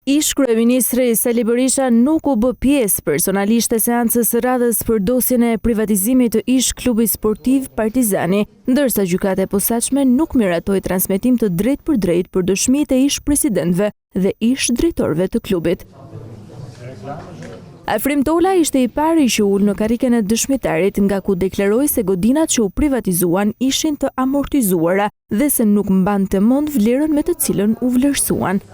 Ish kryeministri Sali Berisha nuk u bë pjesë personalisht e seancës së radhës për dosjen e privatizimit të ish klubit sportiv Partizani, ndërsa gjykata e posaçme nuk miratoi transmetim të drejtë për dëshmitë e ish presidentëve dhe ish drejtorëve të klubit. Afrim Tola ishte i pari që ul në karriken e dëshmitarit, nga ku deklaroi se godinat që u privatizuan ishin të amortizuara dhe se nuk mbante mend vlerën me të cilën u vlerësuan.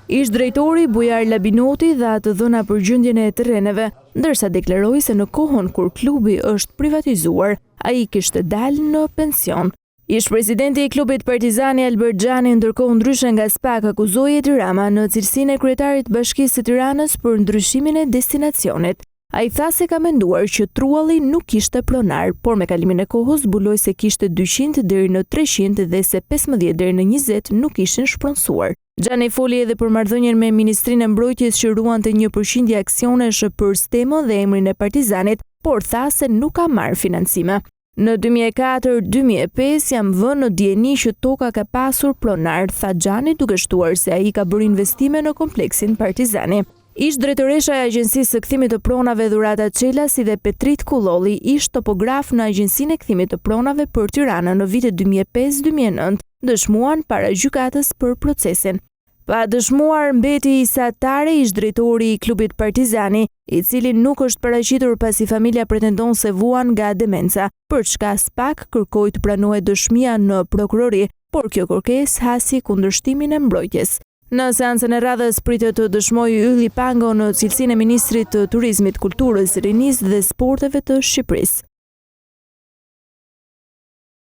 Ish drejtori Bujar Labinoti dha të dhëna për gjendjen e terreneve, ndërsa deklaroi se në kohën kur klubi është privatizuar, ai kishte dalë në pension. Ish presidenti i klubit Partizani Albert Xhani ndërkohë ndryshe nga SPAK akuzoi Edi Rama në cilësinë e kryetarit të Bashkisë së Tiranës për ndryshimin e destinacionit. Ai tha se ka menduar që Trualli nuk kishte pronar, por me kalimin e kohës zbuloi se kishte 200 deri në 300 dhe se 15 deri në 20 nuk ishin shpronsuar. Xhani foli edhe për marrëdhënien me Ministrinë e Mbrojtjes që ruante 1% aksionesh për Stemo dhe emrin e Partizanit, por tha se nuk ka marrë financime. Në 2004-2005 jam vënë në dieni që toka ka pasur pronar, tha Xhani duke shtuar se ai ka bërë investime në kompleksin Partizani. Ish drejtoresha e Agjencisë së Kthimit të Pronave Dhurata Çela, si dhe Petrit Kullolli, ish topograf në Agjencinë e Kthimit të Pronave për Tiranën në vitet 2005-2009, dëshmuan para gjykatës për procesin. Pa dëshmuar mbeti Isa Tare, ish drejtori i klubit Partizani, i cili nuk është paraqitur pasi familja pretendon se vuan nga demenca, për çka SPAK kërkoi të pranohet dëshmia në prokurori, por kjo kërkesë hasi kundërshtimin e mbrojtjes. Në seancën e radhës pritet të dëshmojë Ylli Pango në cilësinë e ministrit të Turizmit, Kulturës, Rinisë dhe Sporteve të Shqipërisë.